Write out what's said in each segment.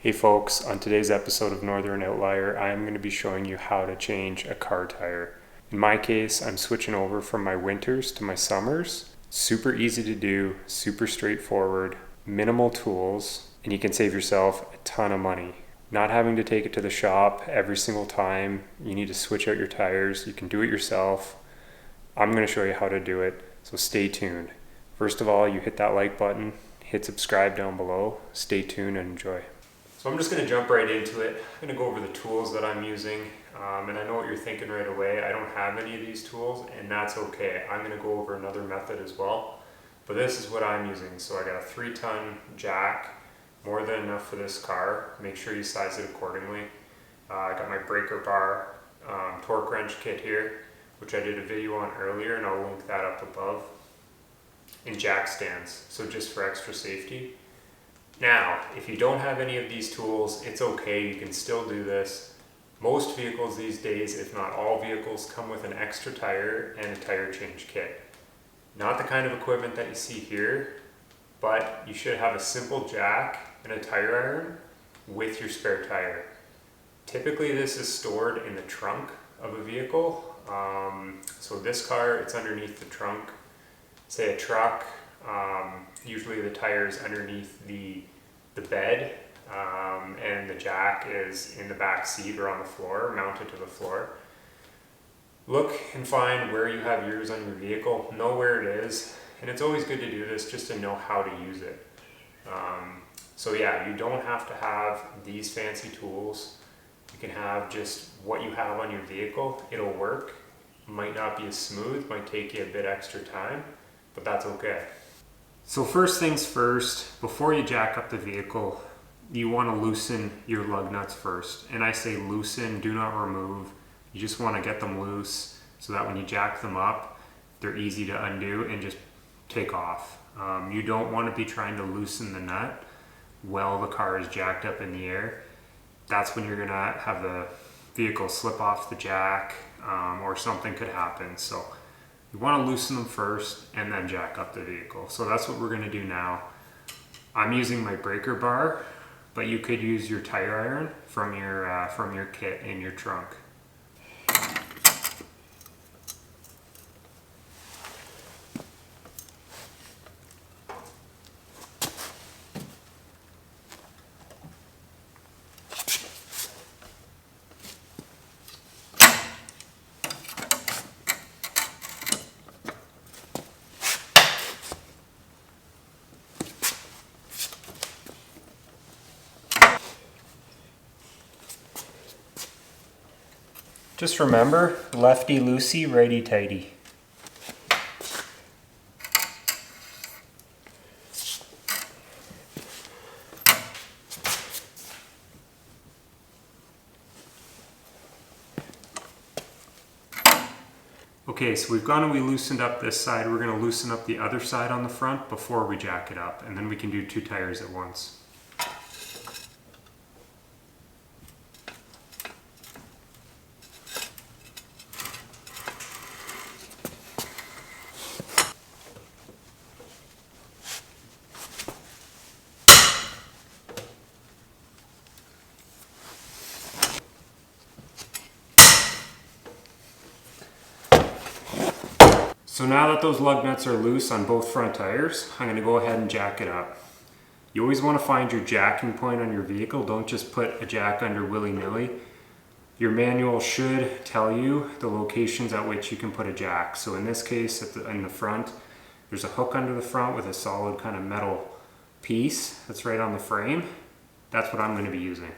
Hey folks, on today's episode of Northern Outlier, I am going to be showing you how to change a car tire. In my case, I'm switching over from my winters to my summers. Super easy to do, super straightforward, minimal tools, and you can save yourself a ton of money. Not having to take it to the shop every single time you need to switch out your tires, you can do it yourself. I'm going to show you how to do it, so stay tuned. First of all, you hit that like button, hit subscribe down below, stay tuned and enjoy. So I'm just going to jump right into it. I'm going to go over the tools that I'm using, and I know what you're thinking right away. I don't have any of these tools, and that's okay. I'm going to go over another method as well, but this is what I'm using. So I got a 3-ton jack, more than enough for this car. Make sure you size it accordingly. I got my breaker bar, torque wrench kit here, which I did a video on earlier, and I'll link that up above, and jack stands, so just for extra safety. Now, if you don't have any of these tools, it's okay, you can still do this. Most vehicles these days, if not all vehicles, come with an extra tire and a tire change kit. Not the kind of equipment that you see here, but you should have a simple jack and a tire iron with your spare tire. Typically this is stored in the trunk of a vehicle. So this car, it's underneath the trunk. Say a truck, usually the tire is underneath the bed, and the jack is in the back seat or on the floor, mounted to the floor. Look and find where you have yours on your vehicle, know where it is, and it's always good to do this just to know how to use it. So yeah, you don't have to have these fancy tools. You can have just what you have on your vehicle. It'll work. Might not be as smooth, might take you a bit extra time, but that's okay. So first things first, before you jack up the vehicle, you want to loosen your lug nuts first. And I say loosen, do not remove. You just want to get them loose so that when you jack them up, they're easy to undo and just take off. You don't want to be trying to loosen the nut while the car is jacked up in the air. That's when you're going to have the vehicle slip off the jack, or something could happen. So you want to loosen them first and then jack up the vehicle. So that's what we're going to do now. I'm using my breaker bar, but you could use your tire iron from your kit in your trunk. Just remember, lefty loosey, righty tighty. Okay, so we've gone and we loosened up this side. We're going to loosen up the other side on the front before we jack it up, and then we can do 2 tires at once. So now that those lug nuts are loose on both front tires, I'm going to go ahead and jack it up. You always want to find your jacking point on your vehicle. Don't just put a jack under willy-nilly. Your manual should tell you the locations at which you can put a jack. So in this case, in the front, there's a hook under the front with a solid kind of metal piece that's right on the frame. That's what I'm going to be using.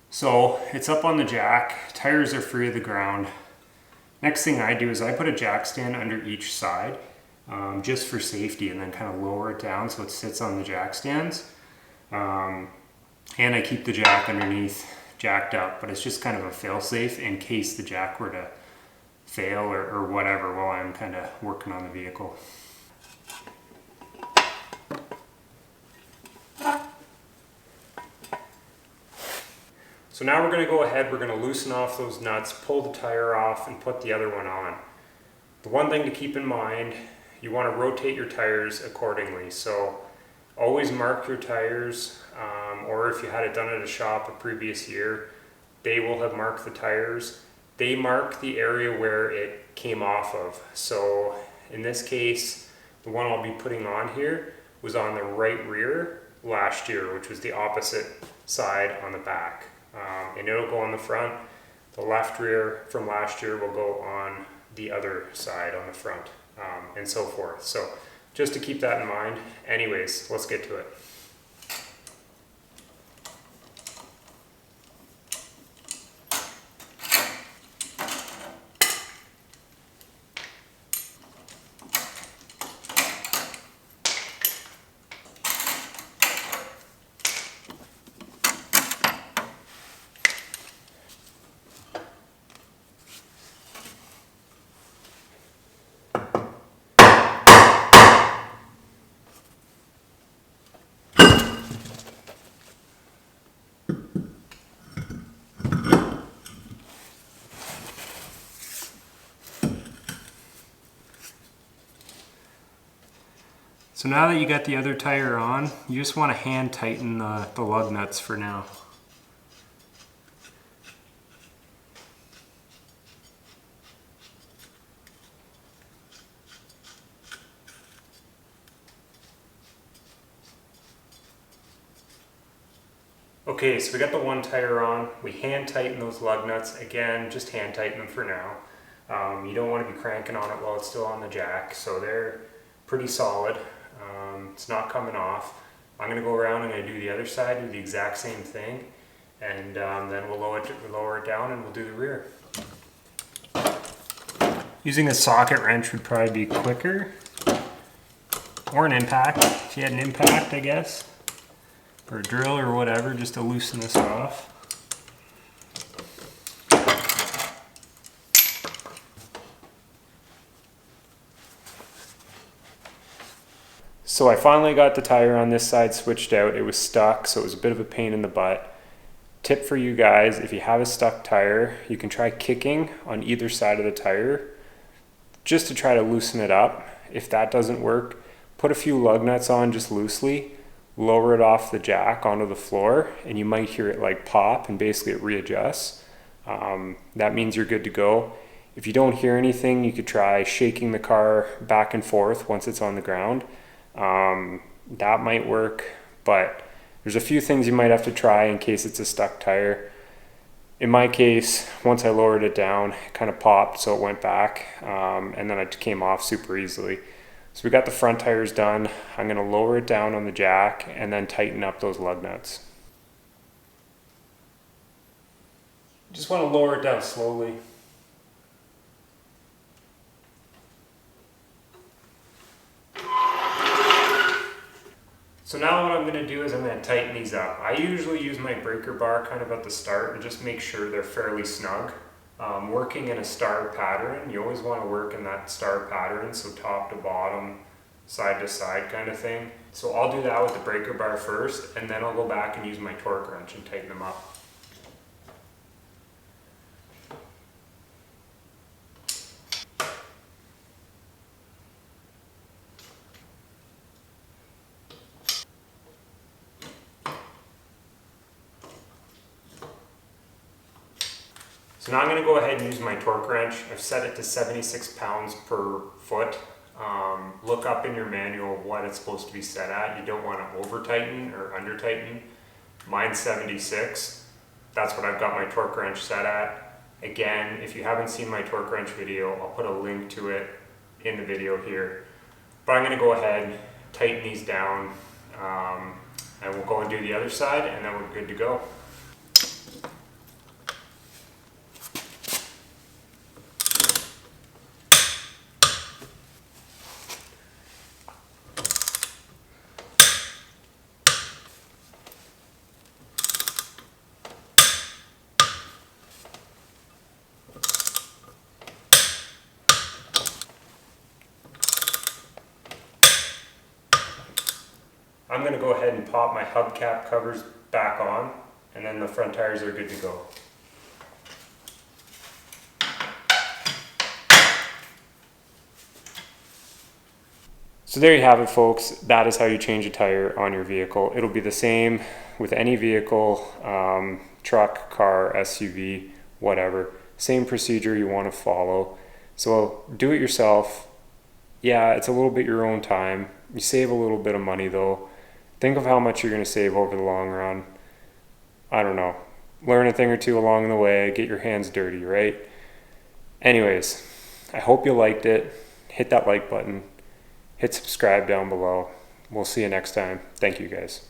So it's up on the jack, tires are free of the ground. Next thing I do is I put a jack stand under each side, just for safety, and then kind of lower it down so it sits on the jack stands. And I keep the jack underneath jacked up, but it's just kind of a fail-safe in case the jack were to fail or whatever while I'm kind of working on the vehicle. So now we're going to go ahead, we're going to loosen off those nuts, pull the tire off, and put the other one on. The one thing to keep in mind, you want to rotate your tires accordingly. So always mark your tires, or if you had it done at a shop a previous year, they will have marked the tires. They mark the area where it came off of. So in this case, the one I'll be putting on here was on the right rear last year, which was the opposite side on the back. And it'll go on the front. The left rear from last year will go on the other side on the front, and so forth. So just to keep that in mind. Anyways, let's get to it. So now that you got the other tire on, you just want to hand tighten the lug nuts for now. Okay, so we got the one tire on. We hand tighten those lug nuts. Again, just hand tighten them for now. You don't want to be cranking on it while it's still on the jack, so they're pretty solid. It's not coming off. I'm going to go around and I do the other side, do the exact same thing, and then we'll lower it down and we'll do the rear. Using a socket wrench would probably be quicker, or an impact, if you had an impact, I guess, or a drill or whatever, just to loosen this off. So I finally got the tire on this side switched out. It was stuck, so it was a bit of a pain in the butt. Tip for you guys, if you have a stuck tire, you can try kicking on either side of the tire just to try to loosen it up. If that doesn't work, put a few lug nuts on just loosely, lower it off the jack onto the floor, and you might hear it like pop, and basically it readjusts. That means you're good to go. If you don't hear anything, you could try shaking the car back and forth once it's on the ground. That might work, but there's a few things you might have to try in case it's a stuck tire. In my case, once I lowered it down, it kind of popped, so it went back, and then it came off super easily. So we got the front tires done. I'm going to lower it down on the jack and then tighten up those lug nuts. Just want to lower it down slowly. So now what I'm going to do is I'm going to tighten these up. I usually use my breaker bar kind of at the start and just make sure they're fairly snug. Working in a star pattern, you always want to work in that star pattern, so top to bottom, side to side kind of thing. So I'll do that with the breaker bar first, and then I'll go back and use my torque wrench and tighten them up. So now I'm going to go ahead and use my torque wrench. I've set it to 76 pounds per foot. Look up in your manual what it's supposed to be set at. You don't want to over tighten or under tighten. Mine's 76. That's what I've got my torque wrench set at. Again, if you haven't seen my torque wrench video, I'll put a link to it in the video here. But I'm going to go ahead, tighten these down, and we'll go and do the other side, and then we're good to go. I'm going to go ahead and pop my hubcap covers back on, and then the front tires are good to go. So there you have it, folks. That is how you change a tire on your vehicle. It'll be the same with any vehicle, truck, car, SUV, whatever. Same procedure you want to follow. So do it yourself. Yeah, it's a little bit your own time. You save a little bit of money though. Think of how much you're going to save over the long run. I don't know. Learn a thing or two along the way. Get your hands dirty, right? Anyways, I hope you liked it. Hit that like button. Hit subscribe down below. We'll see you next time. Thank you guys.